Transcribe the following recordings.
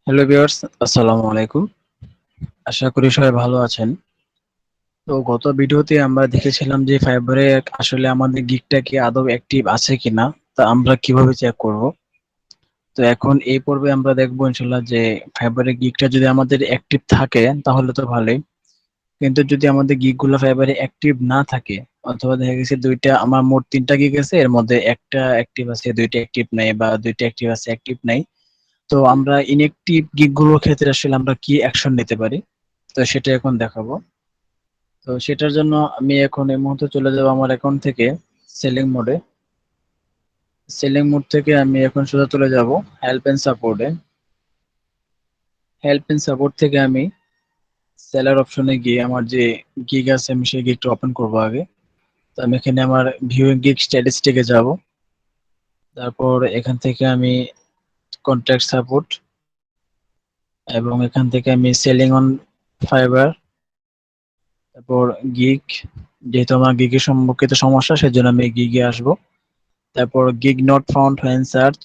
Hello viewers, আসসালামু আলাইকুম। আশা করি সবাই ভালো আছেন। তো গত ভিডিওতে আমরা দেখেছিলাম যে ফাইবারে আসলে আমাদের গিগটা কি আদৌ অ্যাক্টিভ আছে কিনা, তা আমরা কিভাবে চেক করব। তো এখন এই পর্বে আমরা দেখবো ইনশাল্লাহ যে ফাইবারে গিগটা যদি আমাদের অ্যাক্টিভ থাকে তাহলে তো ভালোই, কিন্তু যদি আমাদের গিগ গুলো ফাইবারে অ্যাক্টিভ না থাকে, অথবা দেখা গেছে দুইটা আমার মোট তিনটা গিগ আছে, এর মধ্যে একটা অ্যাক্টিভ আছে দুইটা অ্যাক্টিভ নাই, বা দুইটা অ্যাক্টিভ আছে অ্যাক্টিভ নাই, তো আমরা ইনঅ্যাক্টিভ গিগ গুলোর ক্ষেত্রে আসলে আমরা কি অ্যাকশন নিতে পারি, তো সেটা এখন দেখাবো। তো সেটার জন্য আমি এখন এই মুহূর্তে চলে যাব আমার অ্যাকাউন্ট থেকে সেলিং মোডে। সেলিং মোড থেকে আমি এখন সোজা চলে যাব হেল্প এন্ড সাপোর্টে। হেল্প এন্ড সাপোর্ট থেকে আমি সেলার অপশনে গিয়ে আমার যে গিগ আছে আমি সেই গিগটা ওপেন করব আগে। তো আমি এখানে আমার ভিউইং গিগ স্ট্যাটিস্টিকে যাব, তারপর এখান থেকে আমি কন্ট্যাক্ট সাপোর্ট, এবং এখান থেকে আমি সেলিং অন ফাইবার, তারপর গিগ, যেহেতু আমার গিগের সম্পর্কিত সমস্যা সেজন্য আমি গিগে আসবো। তারপর gig not found when search.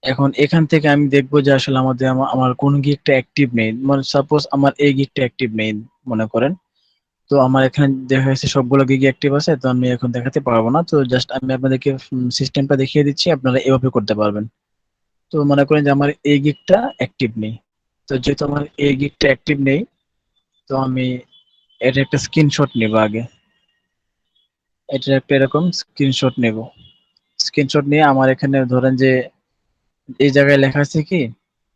এখন এখান থেকে আমি দেখবো যে আসলে আমাদের আমার কোন গিগটা অ্যাক্টিভ নেই, মানে সাপোজ আমার এই গিগটা অ্যাক্টিভ নেই মনে করেন। তো আমার এখানে দেখা যাচ্ছে সবগুলো গিগ অ্যাক্টিভ আছে, তো আমি এখন দেখাতে পারবো না, তো জাস্ট আমি আপনাদেরকে সিস্টেমটা দেখিয়ে দিচ্ছি, আপনারা এভাবে করতে পারবেন। তো মনে করেন যে আমার এই গিগটা অ্যাক্টিভ নেই। তো যেহেতু আমার এই গিগটা অ্যাক্টিভ নেই, তো আমি এটা একটা স্ক্রিনশট নেব আগে। এটা একটা এরকম স্ক্রিনশট নেব। স্ক্রিনশট নিয়ে আমার এখানে ধরেন যে এই জায়গায় লেখা আছে কি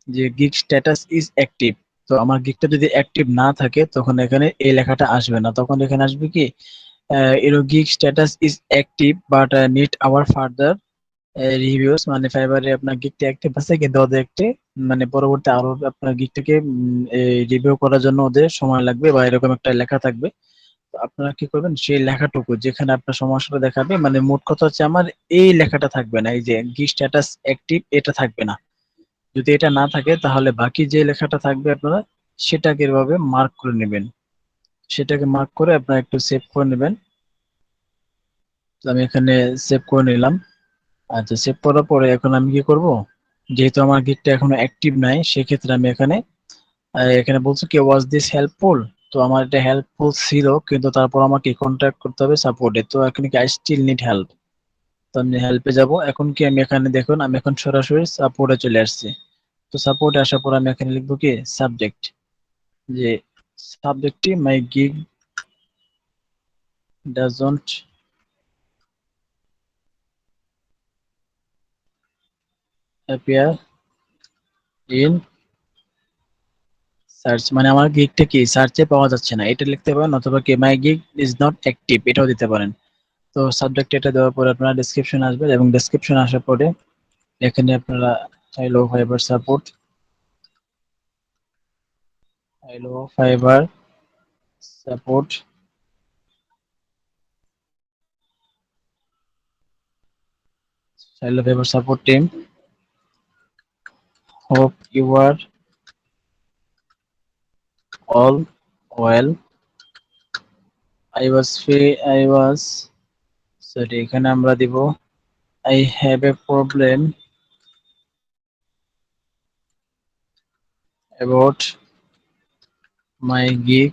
যে গিগ স্ট্যাটাস ইজ অ্যাক্টিভ। তো আমার গিগটা যদি অ্যাক্টিভ না থাকে তখন এখানে এই লেখাটা আসবে না, তখন এখানে আসবে কি arrow gig status is active but need our further reviews, মানে ফাইবারে আপনার গিগটা অ্যাক্টিভ আছে কিন্তু ওদের একটি মানে পরবর্তী আরো আপনার গিগটাকে রিভিউ করার জন্য ওদের সময় লাগবে, বা এরকম একটা লেখা থাকবে। তো আপনারা কি করবেন, সেই লেখাটুকু যেখানে আপনার সমস্যাটা দেখাবে, মানে মোট কথা হচ্ছে আমার এই লেখাটা থাকবে না, এই যে গিগ স্ট্যাটাস অ্যাক্টিভ এটা থাকবে না। যদি এটা না থাকে তাহলে বাকি যে লেখাটা থাকবে আপনারা সেটাকে এভাবে মার্ক করে নেবেন। সেটাকে মার্ক করে আপনারা একটু সেভ করে নেবেন। তো আমি এখানে সেভ করে নিলাম। আচ্ছা, সেভ করার পরে এখন আমি কি করব, যেহেতু আমার গিটটা এখনো অ্যাক্টিভ নাই সেক্ষেত্রে আমি এখানে এখানে বলছে কি ওয়াজ দিস হেল্পফুল। তো আমার এটা হেল্পফুল ছিল, কিন্তু তারপর আমাকে কন্ট্যাক্ট করতে হবে সাপোর্টে, তো এখানে কি আই স্টিল নিড হেল্প। তো আমি হেল্পে যাব। এখন কি আমি এখানে দেখুন আমি এখন সরাসরি সাপোর্টে চলে আসছি। তো সাপোর্টে আসার পর আমি এখানে লিখবো কি সাবজেক্ট, যে সাবজেক্টটি my gig doesn't appear in search, মানে আমার গিগটা কি সার্চে পাওয়া যাচ্ছে না এটা লিখতে পারেন, অথবা কি my gig is not active এটাও দিতে পারেন। তো সাবজেক্ট এটা দেওয়ার পরে আপনারা ডেসক্রিপশন আসবে, এবং ডেসক্রিপশন আসার পরে এখানে আপনারা hello fiber support, hello fiber support, hello fiber support team, hope you are all well, I was sorry, এখানে আমরা দিব I have a problem about my gig,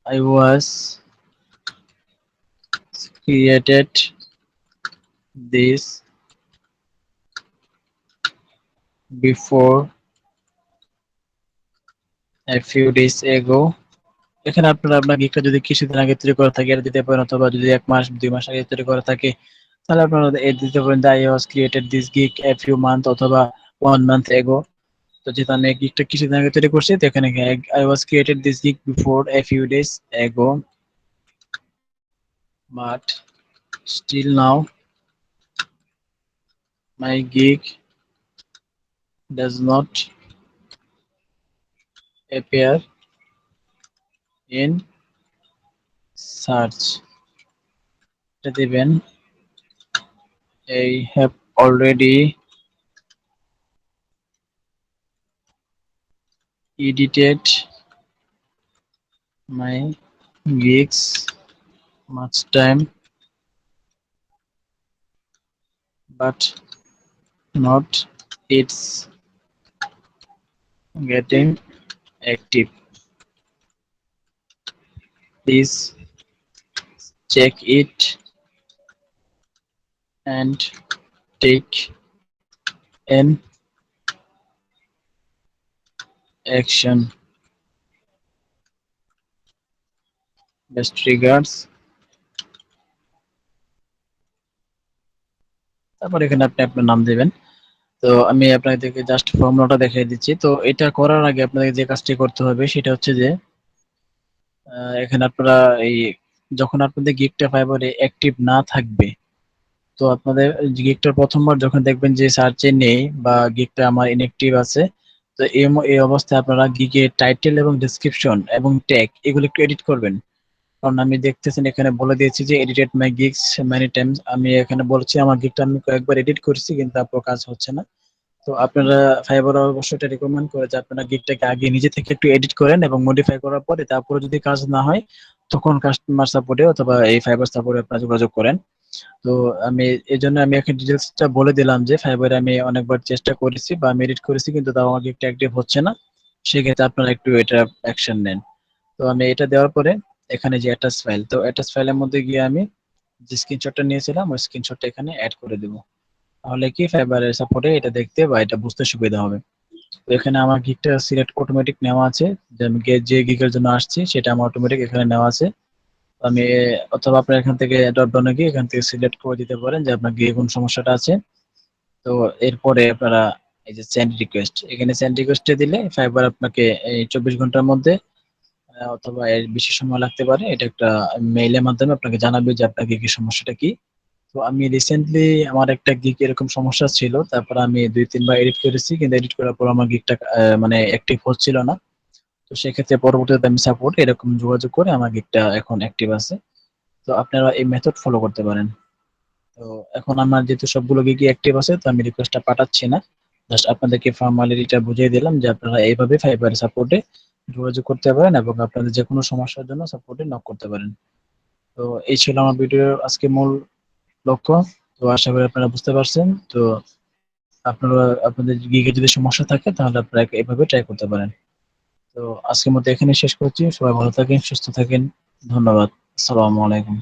I was created this before a few days ago. এখানে আপনারা আপনার গিগটা যদি কিছুদিন আগে তৈরি করা থাকে এটা দিতে পারেন, অথবা যদি 1 মাস 2 মাস আগে তৈরি করা থাকে তাহলে আপনারা এটা দিতে পারেন যে I was created this gig a few month অথবা 1 month ago। তো যেহেতু আমি গিগটা কিছুদিন আগে তৈরি করছি, তো এখানে I was created this gig before a few days ago, but still now my gig does not appear in search। এটা দিবেন I have already edited my gigs much time but not it's getting active. Please check it and take an action. Best regards. তারপর এখানে আপনি আপনার নাম দিবেন। তো আমি আপনাদেরকে জাস্ট ফর্মুলাটা দেখিয়ে দিচ্ছি। তো এটা করার আগে আপনাদের যে কাজটি করতে হবে সেটা হচ্ছে যে এখানে আপনারা এই যখন আপনাদের গিগটা ফাইবারে অ্যাক্টিভ না থাকবে, তো আপনাদের গিগটা প্রথমবার যখন দেখবেন যে সার্চে নেই বা গিগটা আমার ইনঅ্যাক্টিভ আছে, তো এই অবস্থায় আপনারা গিগের টাইটেল এবং ডেসক্রিপশন এবং ট্যাগ এগুলো একটু এডিট করবেন। কারণ আমি দেখতেছেন এখানে বলে দিয়েছি যে এডিটেড মাই গিগস মেনি টাইমস। আমি এখানে বলছি আমার গিগটা আমি কয়েকবার এডিট করছি কিন্তু আপনার কাজ হচ্ছে না। তো আপনারা ফাইবার অবশ্যই এটা রিকমেন্ড করে যে আপনারা গিগটাকে আগে নিজে থেকে একটু এডিট করেন এবং মডিফাই করার পরে তারপরে যদি কাজ না হয় তখন কাস্টমার সাপোর্টে অথবা এই ফাইবার সাপোর্টে আপনারা যোগাযোগ করেন। তো আমি এই জন্য আমি এখন ডিটেলসটা বলে দিলাম যে ফাইবারে আমি অনেকবার চেষ্টা করেছি বা আমি এডিট করেছি কিন্তু তাও আমার গিগটা অ্যাক্টিভ হচ্ছে না। সেক্ষেত্রে আপনারা একটু এটা অ্যাকশন নেন। তো আমি এটা দেওয়ার পরে এখানে যে অ্যাটাচ ফাইল, তো অ্যাটাচ ফাইলের মধ্যে গিয়ে আমি যে স্ক্রিনশটটা নিয়েছিলাম ওই স্ক্রিনশটটা এখানে অ্যাড করে দেব। তাহলে কি ফাইবারের সাপোর্টে এটা দেখতে বা এটা বুঝতে সুবিধা হবে। তো এখানে আমার গিগটা সিলেক্ট অটোমেটিক নেওয়া আছে, যে আমি যে গিগের জন্য আসছি সেটা আমার অটোমেটিক এখানে নেওয়া আছে। আমি অথবা আপনার এখান থেকে ড্রপ ডাউনে গিয়ে এখান থেকে সিলেক্ট করে দিতে পারেন যে আপনার গিয়ে কোন সমস্যাটা আছে। তো এরপরে আপনারা এই যে সেন্ড রিকোয়েস্ট, এখানে সেন্ড রিকোয়েস্টে দিলে ফাইবার আপনাকে এই 24 ঘন্টার মধ্যে অথবা এর বেশি সময় লাগতে পারে, এটা একটা মেইলের মাধ্যমে আপনাকে জানাবে যে আপনার গিগের সমস্যাটা কি। তো আমি রিসেন্টলি আমার একটা গিগ এরকম সমস্যা ছিল, তারপর আমি 2-3 বার এডিট করেছি কিন্তু এডিট করার পর আমার গিগটা মানে অ্যাক্টিভ হচ্ছিল না। তো সেক্ষেত্রে পরবর্তীতে আমি সাপোর্ট এরকম যোগাযোগ করে আমার গিগটা এখন অ্যাক্টিভ আছে। তো আপনারা এই মেথড ফলো করতে পারেন। তো এখন আমার যেহেতু সবগুলো গিগই অ্যাক্টিভ আছে তো আমি রিকোয়েস্টটা পাঠাচ্ছি না, জাস্ট আপনাদেরকে ফর্মালিটিটা বুঝিয়ে দিলাম যে আপনারা এইভাবে ফাইবার সাপোর্টে যোগাযোগ করতে পারেন এবং আপনাদের যে কোনো সমস্যার জন্য সাপোর্টে নক করতে পারেন। তো এই ছিল আমার ভিডিওর আজকে মূল লক্ষ্য। তো আশা করি আপনারা বুঝতে পারছেন। তো আপনারা আপনাদের গিগে যদি সমস্যা থাকে তাহলে আপনারা এভাবে ট্রাই করতে পারেন। তো আজকের মতো এখানে শেষ করছি। সবাই ভালো থাকেন, সুস্থ থাকেন। ধন্যবাদ। আসসালামু আলাইকুম।